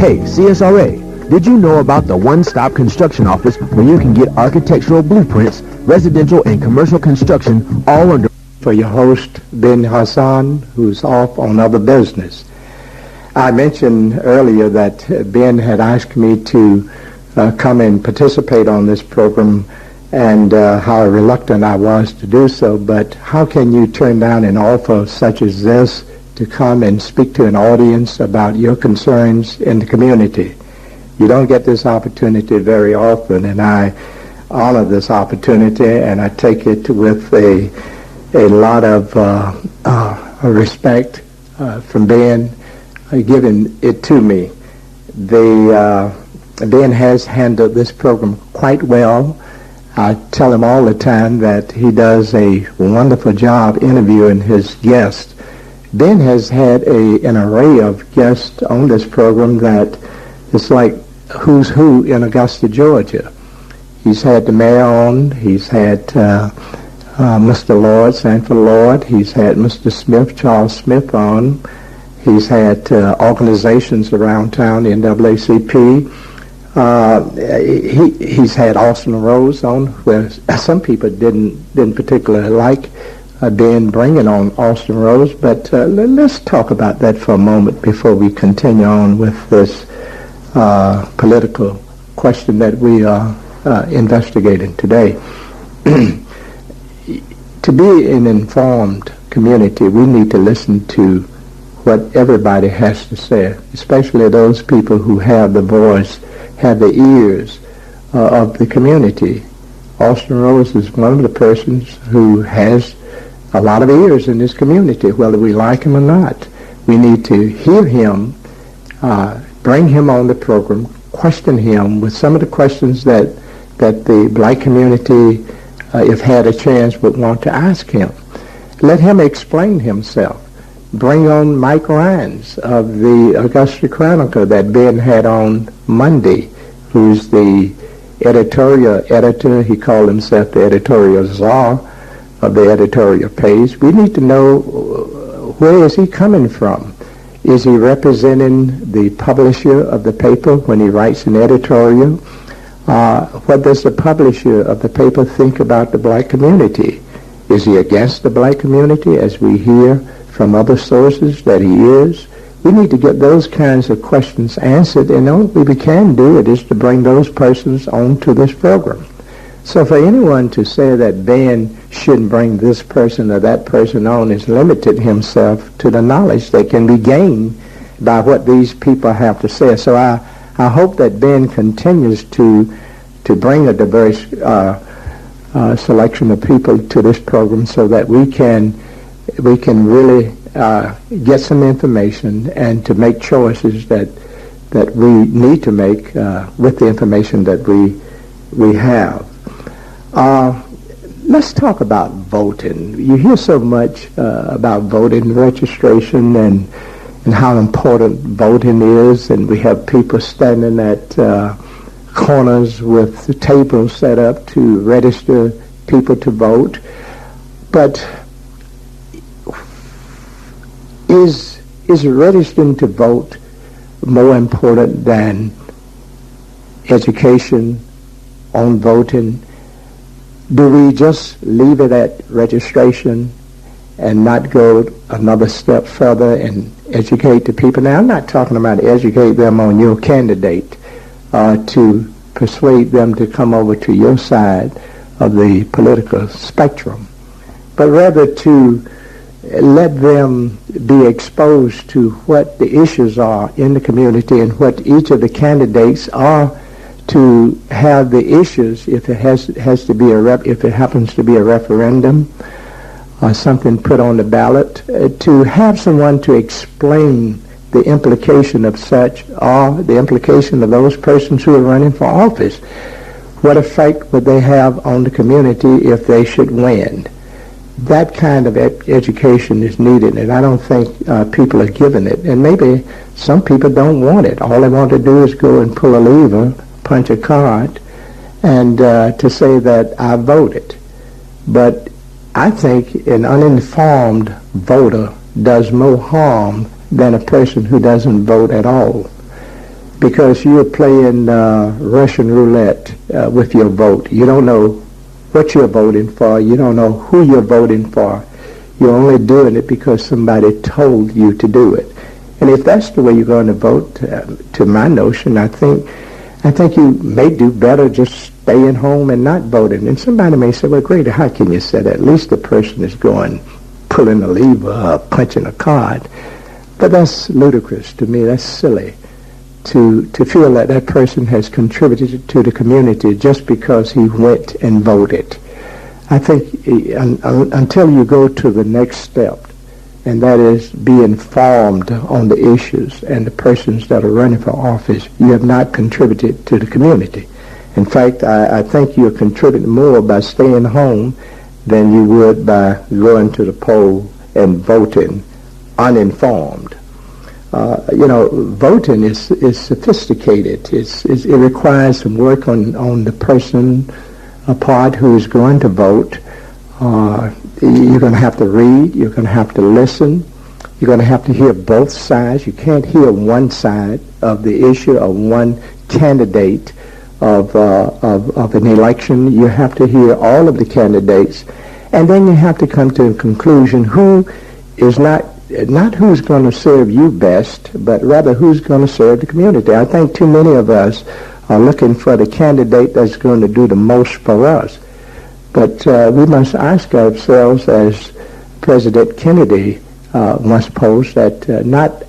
Hey, CSRA, did you know about the one-stop construction office where you can get architectural blueprints, residential and commercial construction all under... For your host, Ben Hasan, who's off on other business. I mentioned earlier that Ben had asked me to come and participate on this program and how reluctant I was to do so, but how can you turn down an offer such as this to come and speak to an audience about your concerns in the community? You don't get this opportunity very often, and I honor this opportunity, and I take it with a lot of respect from Ben giving it to me. Ben has handled this program quite well. I tell him all the time that he does a wonderful job interviewing his guests. Ben has had an array of guests on this program that it's like who's who in Augusta, Georgia. He's had the mayor on. He's had Mr. Lord, Sanford Lord. He's had Mr. Smith, Charles Smith on. He's had organizations around town, the NAACP. He's had Austin Rose on, where some people didn't particularly like Ben bringing on Austin Rose, but let's talk about that for a moment before we continue on with this political question that we are investigating today. To be an informed community, we need to listen to what everybody has to say, especially those people who have the voice, have the ears of the community. Austin Rose is one of the persons who has a lot of ears in this community, whether we like him or not. We need to hear him, bring him on the program, question him with some of the questions that the black community, if had a chance, would want to ask him. Let him explain himself. Bring on Mike Rines of the Augusta Chronicle that Ben had on Monday, who's the editorial editor. He called himself the editorial czar of the editorial page. We need to know where is he coming from. Is he representing the publisher of the paper when he writes an editorial? What does the publisher of the paper think about the black community? Is he against the black community, as we hear from other sources that he is? We need to get those kinds of questions answered, and the only way we can do it is to bring those persons onto this program. So for anyone to say that Ben shouldn't bring this person or that person on is limited himself to the knowledge that can be gained by what these people have to say. So I hope that Ben continues to bring a diverse selection of people to this program so that we can really get some information and to make choices that we need to make with the information that we have. Let's talk about voting. You hear so much about voting registration and how important voting is, and we have people standing at corners with the tables set up to register people to vote. But is registering to vote more important than education on voting? Do we just leave it at registration and not go another step further and educate the people? Now, I'm not talking about educate them on your candidate to persuade them to come over to your side of the political spectrum, but rather to let them be exposed to what the issues are in the community and what each of the candidates are, to have the issues, if it has to be if it happens to be a referendum or something put on the ballot, to have someone to explain the implication of such, or the implication of those persons who are running for office. What effect would they have on the community if they should win? That kind of education is needed, and I don't think people are given it. And maybe some people don't want it. All they want to do is go and pull a lever, punch a card, and to say that I voted. But I think an uninformed voter does more harm than a person who doesn't vote at all. because you're playing Russian roulette with your vote. You don't know what you're voting for. You don't know who you're voting for. You're only doing it because somebody told you to do it. And if that's the way you're going to vote, to my notion, I think you may do better just staying home and not voting. And somebody may say, well, Grady, how can you say that? At least the person is going, pulling a lever, punching a card. But that's ludicrous to me. That's silly to feel that that person has contributed to the community just because he went and voted. I think until you go to the next step, and that is be informed on the issues and the persons that are running for office, you have not contributed to the community. In fact, I think you're contributing more by staying home than you would by going to the poll and voting uninformed. Voting is sophisticated. It requires some work on the person part who is going to vote. You're going to have to read. You're going to have to listen. You're going to have to hear both sides. You can't hear one side of the issue of one candidate of an election. You have to hear all of the candidates, and then you have to come to a conclusion who is not who's going to serve you best, but rather who's going to serve the community. I think too many of us are looking for the candidate that's going to do the most for us. But we must ask ourselves, as President Kennedy once posed, that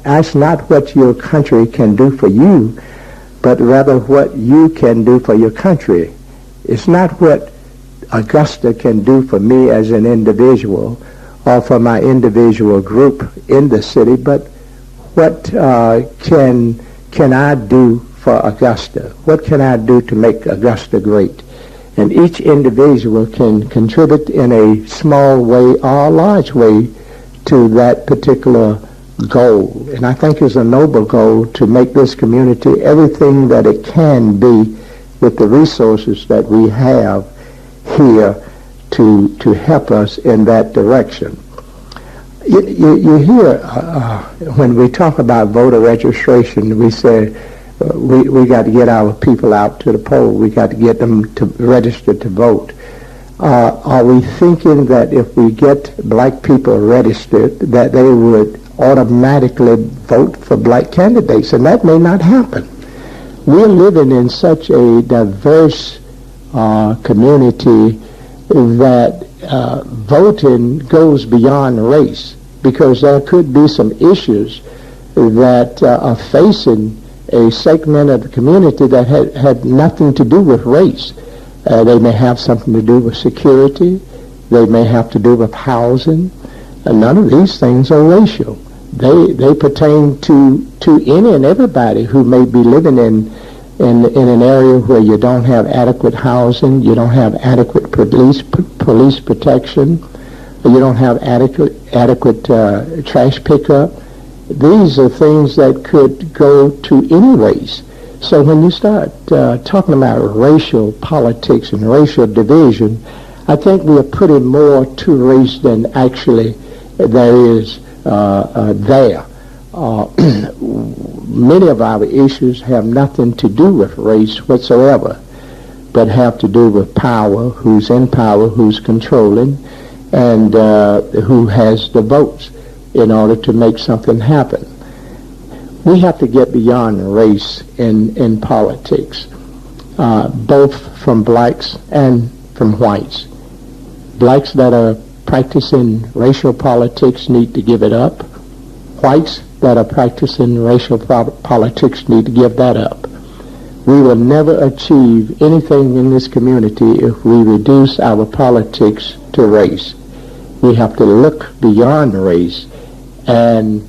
ask not what your country can do for you, but rather what you can do for your country. It's not what Augusta can do for me as an individual or for my individual group in the city, but what can I do for Augusta? What can I do to make Augusta great? And each individual can contribute in a small way or a large way to that particular goal. And I think it's a noble goal to make this community everything that it can be with the resources that we have here to help us in that direction. You hear when we talk about voter registration, we say we got to get our people out to the poll. We got to get them to register to vote. Are we thinking that if we get black people registered, that they would automatically vote for black candidates? And that may not happen. We're living in such a diverse community that voting goes beyond race, because there could be some issues that are facing a segment of the community that had nothing to do with race. They may have something to do with security. They may have to do with housing. None of these things are racial. They pertain to any and everybody who may be living in an area where you don't have adequate housing, you don't have adequate police protection, you don't have adequate trash pickup. These are things that could go to any race. So when you start talking about racial politics and racial division, I think we are putting more to race than actually there is there. Many of our issues have nothing to do with race whatsoever, but have to do with power, who's in power, who's controlling, and who has the votes in order to make something happen. We have to get beyond race in politics, both from blacks and from whites. Blacks that are practicing racial politics need to give it up. Whites that are practicing racial politics need to give that up. We will never achieve anything in this community if we reduce our politics to race. We have to look beyond race and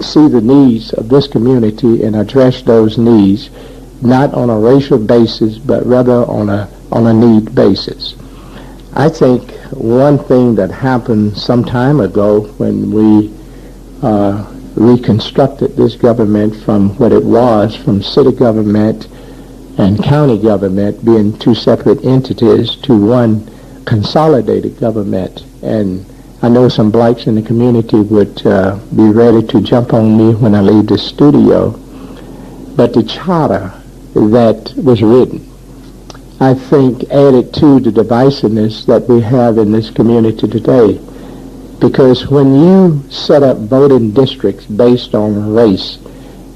see the needs of this community and address those needs, not on a racial basis, but rather on a need basis. I think one thing that happened some time ago when we reconstructed this government from what it was, from city government and county government being two separate entities, to one consolidated government. And I know some blacks in the community would be ready to jump on me when I leave the studio. But the charter that was written, I think, added to the divisiveness that we have in this community today. Because when you set up voting districts based on race,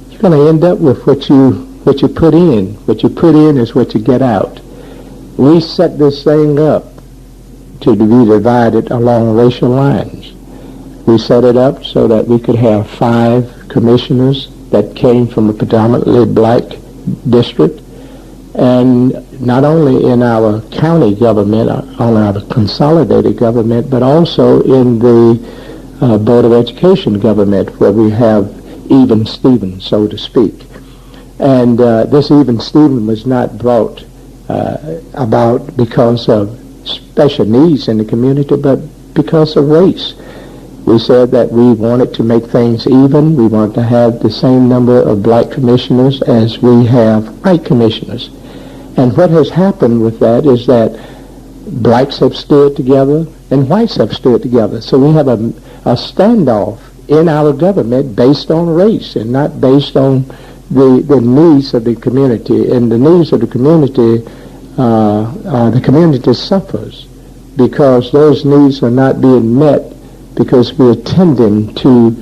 you're going to end up with what you put in. What you put in is what you get out. We set this thing up to be divided along racial lines. We set it up so that we could have 5 commissioners that came from a predominantly black district, and not only in our county government, on our consolidated government, but also in the Board of Education government, where we have even Steven, so to speak. And this even Steven was not brought about because of special needs in the community, but because of race. We said that we wanted to make things even. We wanted to have the same number of black commissioners as we have white commissioners. And what has happened with that is that blacks have stood together and whites have stood together. So we have a standoff in our government based on race and not based on the needs of the community. And the needs of the community suffers because those needs are not being met, because we're tending to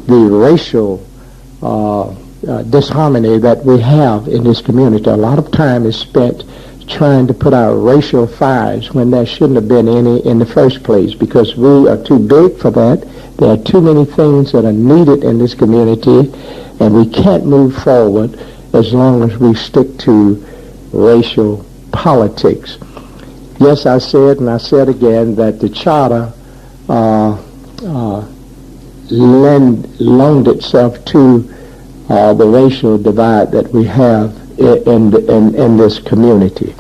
the racial disharmony that we have in this community. A lot of time is spent trying to put out racial fires when there shouldn't have been any in the first place, because we are too big for that. There are too many things that are needed in this community, and we can't move forward as long as we stick to racial politics. Yes, I said, and I said again, that the charter loaned itself to the racial divide that we have in this community.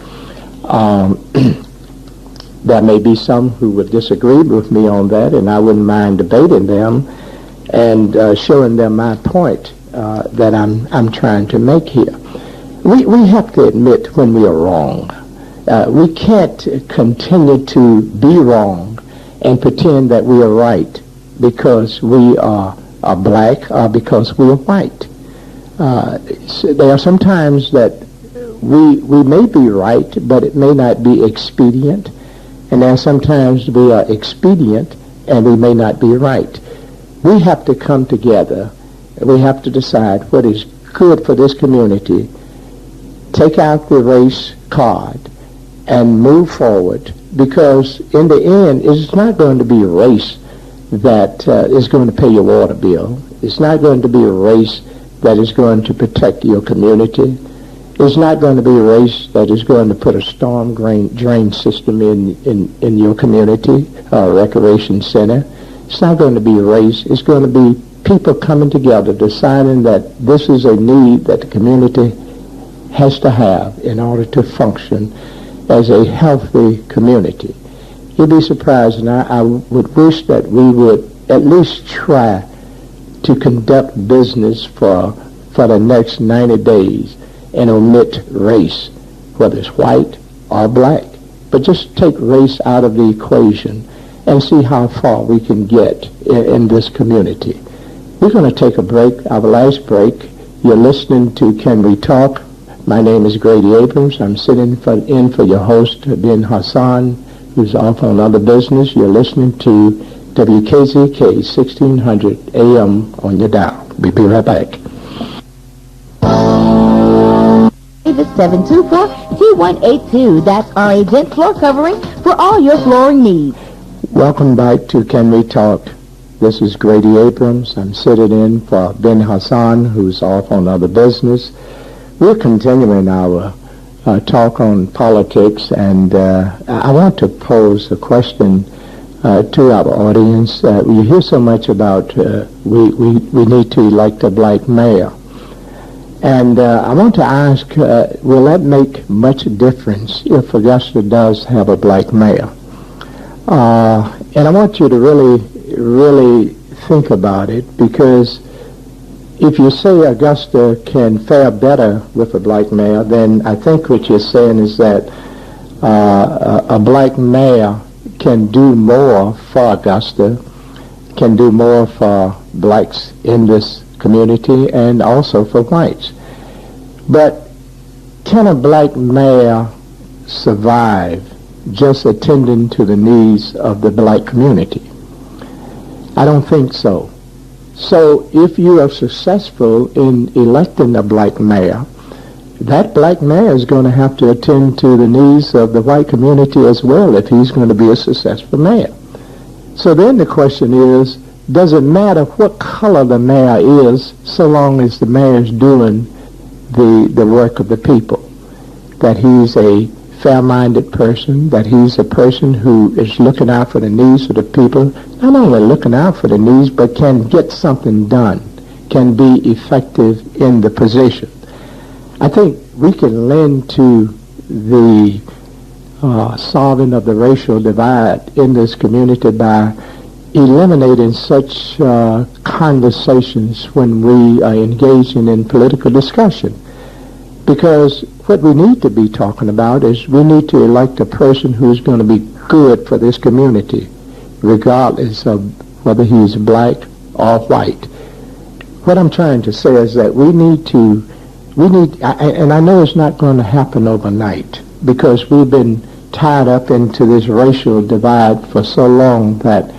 There may be some who would disagree with me on that, and I wouldn't mind debating them and showing them my point that I'm trying to make here. We have to admit when we are wrong. We can't continue to be wrong and pretend that we are right because we are black or because we are white. So there are some times that we may be right, but it may not be expedient. And there are sometimes we are expedient and we may not be right. We have to come together. We have to decide what is good for this community, take out the race card, and move forward, because in the end, it's not going to be race that is going to pay your water bill. It's not going to be a race that is going to protect your community. It's not going to be a race that is going to put a storm drain system in your community, recreation center. It's not going to be a race. It's going to be people coming together, deciding that this is a need that the community has to have in order to function as a healthy community. You'd be surprised, and I would wish that we would at least try to conduct business for the next 90 days and omit race, whether it's white or black. But just take race out of the equation and see how far we can get in this community. We're going to take a break, our last break. You're listening to Can We Talk? My name is Grady Abrams. I'm sitting in for your host, Ben Hasan, who's off on other business. You're listening to WKZK 1600 AM on your dial. We'll be right back. Davis 724-2182. That's our agent floor covering for all your flooring needs. Welcome back to Can We Talk? This is Grady Abrams. I'm sitting in for Ben Hasan, who's off on other business. We're continuing our talk on politics, and I want to pose a question to our audience. We hear so much about we need to elect a black mayor. And I want to ask, will that make much difference if Augusta does have a black mayor? And I want you to really think about it, because if you say Augusta can fare better with a black mayor, then I think what you're saying is that a black mayor can do more for Augusta, can do more for blacks in this community, and also for whites. But can a black mayor survive just attending to the needs of the black community? I don't think so. So if you are successful in electing a black mayor, that black mayor is going to have to attend to the needs of the white community as well if he's going to be a successful mayor. So then the question is, does it matter what color the mayor is so long as the mayor is doing the work of the people? That he's a fair-minded person, that he's a person who is looking out for the needs of the people, not only looking out for the needs, but can get something done, can be effective in the position. I think we can lend to the solving of the racial divide in this community by eliminating such conversations when we are engaging in political discussion. Because what we need to be talking about is we need to elect a person who's going to be good for this community, regardless of whether he's black or white. What I'm trying to say is that we need, and I know it's not going to happen overnight, because we've been tied up into this racial divide for so long that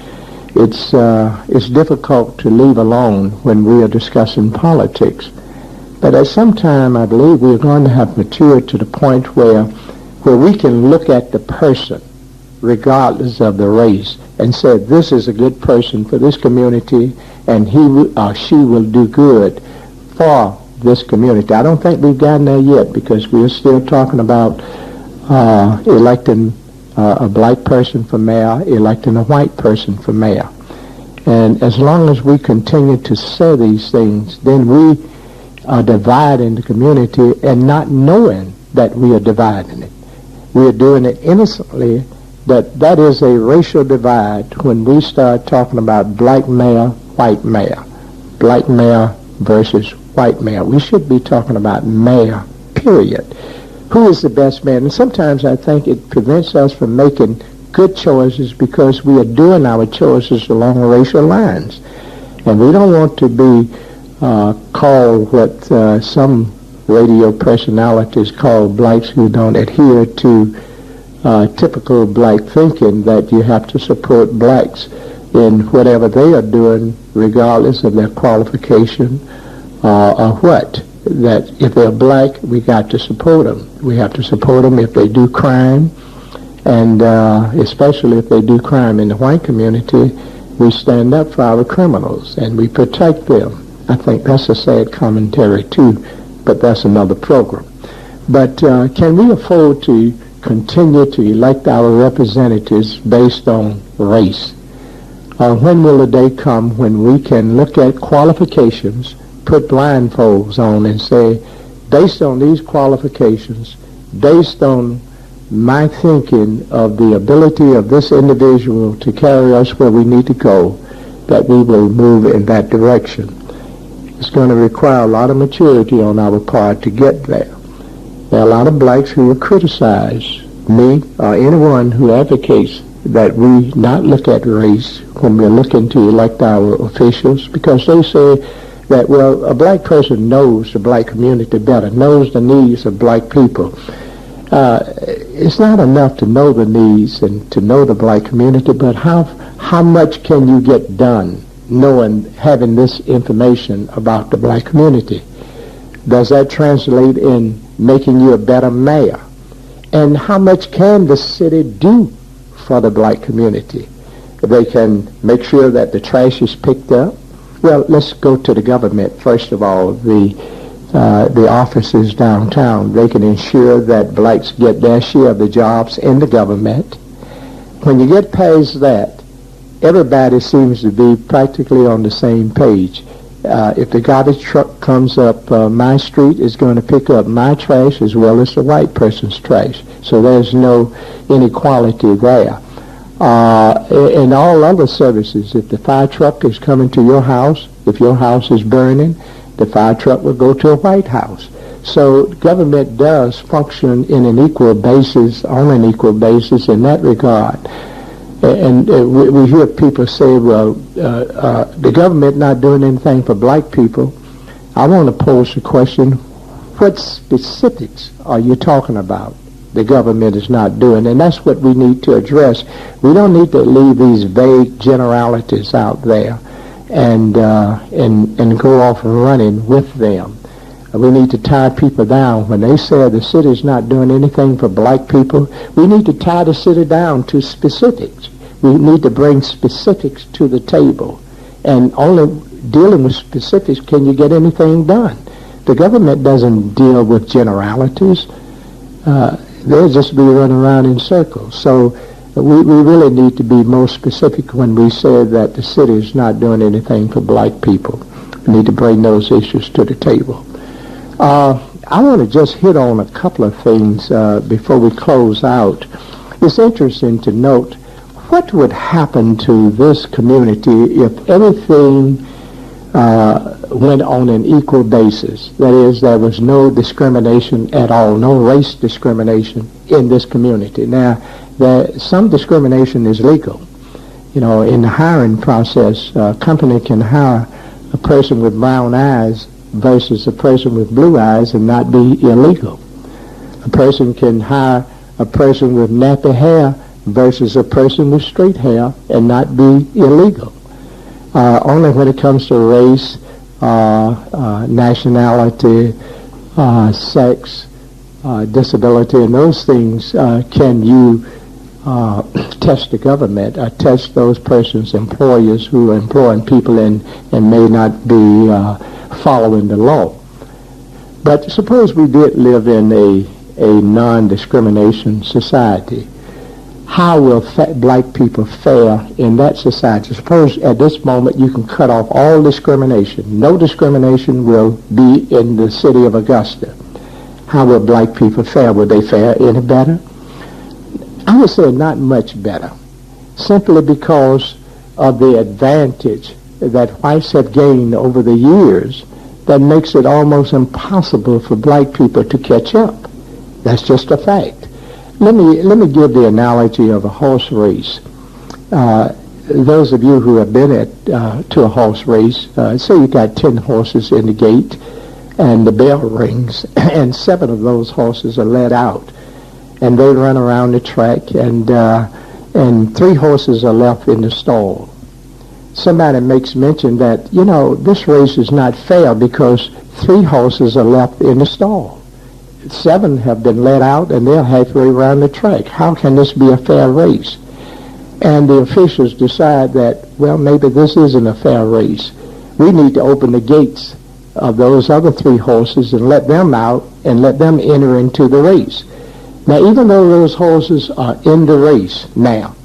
it's difficult to leave alone when we are discussing politics. But at some time, I believe we're going to have matured to the point where we can look at the person, regardless of the race, and say, this is a good person for this community, and he or she will do good for this community. I don't think we've gotten there yet, because we're still talking about electing a black person for mayor, electing a white person for mayor. And as long as we continue to say these things, then we are dividing the community and not knowing that we are dividing it. We are doing it innocently, but that is a racial divide when we start talking about black mayor, white mayor, black mayor versus white mayor. We should be talking about mayor, period. Who is the best man? And sometimes I think it prevents us from making good choices because we are doing our choices along racial lines. And we don't want to be called what some radio personalities call blacks who don't adhere to typical black thinking, that you have to support blacks in whatever they are doing regardless of their qualification or what. That if they're black, we got to support them. We have to support them if they do crime, and especially if they do crime in the white community, we stand up for our criminals and we protect them. I think that's a sad commentary too, but that's another program. But can we afford to continue to elect our representatives based on race? When will the day come when we can look at qualifications, put blindfolds on and say, based on these qualifications, based on my thinking of the ability of this individual to carry us where we need to go, that we will move in that direction? It's going to require a lot of maturity on our part to get there. There are a lot of blacks who will criticize me or anyone who advocates that we not look at race when we're looking to elect our officials, because they say that, well, a black person knows the black community better, knows the needs of black people. It's not enough to know the needs and to know the black community, but how much can you get done having this information about the black community? Does that translate in making you a better mayor? And how much can the city do for the black community? They can make sure that the trash is picked up. Well, let's go to the government. First of all, the offices downtown, they can ensure that blacks get their share of the jobs in the government. When you get past that, everybody seems to be practically on the same page. If the garbage truck comes up my street, it's going to pick up my trash as well as the white person's trash. So there's no inequality there. In all other services, if the fire truck is coming to your house, if your house is burning, the fire truck will go to a white house. So government does function in an equal basis, on an equal basis in that regard. And we hear people say, well, the government not doing anything for black people. I want to pose the question, what specifics are you talking about the government is not doing? And that's what we need to address. We don't need to leave these vague generalities out there and go off running with them. We need to tie people down. When they say the city's not doing anything for black people, we need to tie the city down to specifics. We need to bring specifics to the table. And only dealing with specifics can you get anything done. The government doesn't deal with generalities. They'll just be running around in circles. So we really need to be more specific when we say that the city is not doing anything for black people. We need to bring those issues to the table. I want to just hit on a couple of things before we close out. It's interesting to note what would happen to this community if everything went on an equal basis. That is, there was no discrimination at all, no race discrimination in this community. Now, some discrimination is legal. You know, in the hiring process, a company can hire a person with brown eyes versus a person with blue eyes and not be illegal. A person can hire a person with nappy hair versus a person with straight hair and not be illegal. Only when it comes to race, nationality, sex, disability, and those things can you test the government, test those persons, employers who are employing people and may not be following the law. But suppose we did live in a non-discrimination society. How will black people fare in that society? Suppose at this moment you can cut off all discrimination. No discrimination will be in the city of Augusta. How will black people fare? Will they fare any better? I would say not much better, simply because of the advantage that whites have gained over the years that makes it almost impossible for black people to catch up. That's just a fact. Let me give the analogy of a horse race. Those of you who have been to a horse race, say you got 10 horses in the gate, and the bell rings, and 7 of those horses are let out, and they run around the track, and 3 horses are left in the stall. Somebody makes mention that, you know, this race is not fair because 3 horses are left in the stall. 7 have been let out and they're halfway around the track. How can this be a fair race? And the officials decide that, well, maybe this isn't a fair race. We need to open the gates of those other 3 horses and let them out and let them enter into the race. Now, even though those horses are in the race now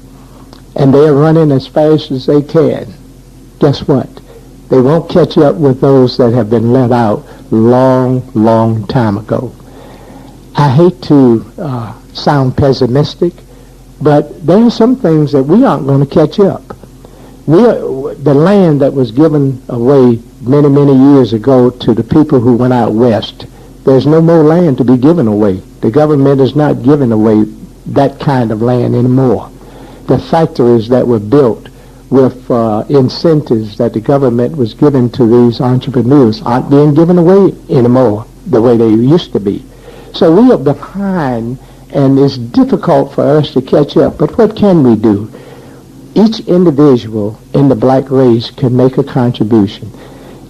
and they're running as fast as they can, guess what? They won't catch up with those that have been let out long time ago. I hate to sound pessimistic, but there are some things that we aren't going to catch up. The land that was given away many years ago to the people who went out west, there's no more land to be given away. The government is not giving away that kind of land anymore. The factories that were built with incentives that the government was giving to these entrepreneurs aren't being given away anymore the way they used to be. So we are behind, and it's difficult for us to catch up. But what can we do? Each individual in the black race can make a contribution.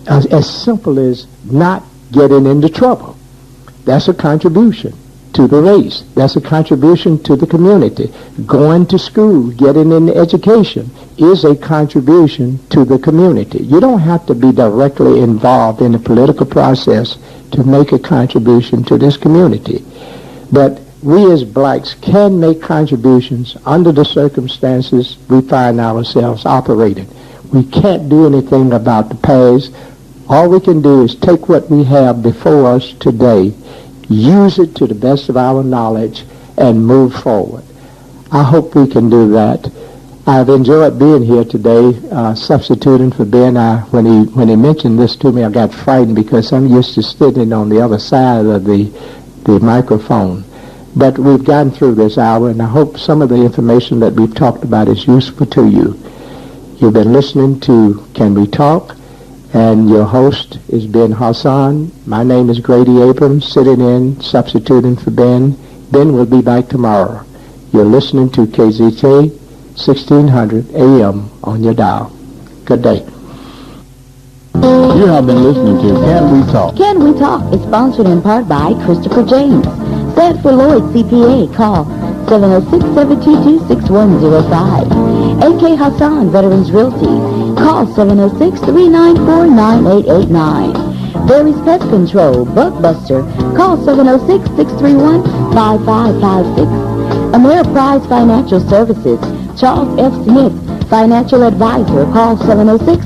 As simple as not getting into trouble. That's a contribution to the race. That's a contribution to the community. Going to school, getting into education is a contribution to the community. You don't have to be directly involved in the political process to make a contribution to this community. But we as blacks can make contributions under the circumstances we find ourselves operating. We can't do anything about the past. All we can do is take what we have before us today, use it to the best of our knowledge, and move forward. I hope we can do that. I've enjoyed being here today, substituting for Ben. When he mentioned this to me, I got frightened because I'm used to sitting on the other side of the microphone. But we've gotten through this hour, and I hope some of the information that we've talked about is useful to you. You've been listening to Can We Talk? And your host is Ben Hasan. My name is Grady Abrams, sitting in, substituting for Ben. Ben will be back tomorrow. You're listening to KZK 1600 AM on your dial. Good day. You have been listening to Can We Talk? Can We Talk is sponsored in part by Christopher James. Sanford Lloyd CPA. Call 706-722-6105. A.K. Hasan Veterans Realty. Call 706-394-9889. Barry's Pest Control, Bugbuster. Call 706-631-5556. Ameriprise Financial Services, Charles F. Smith, Financial Advisor. Call 706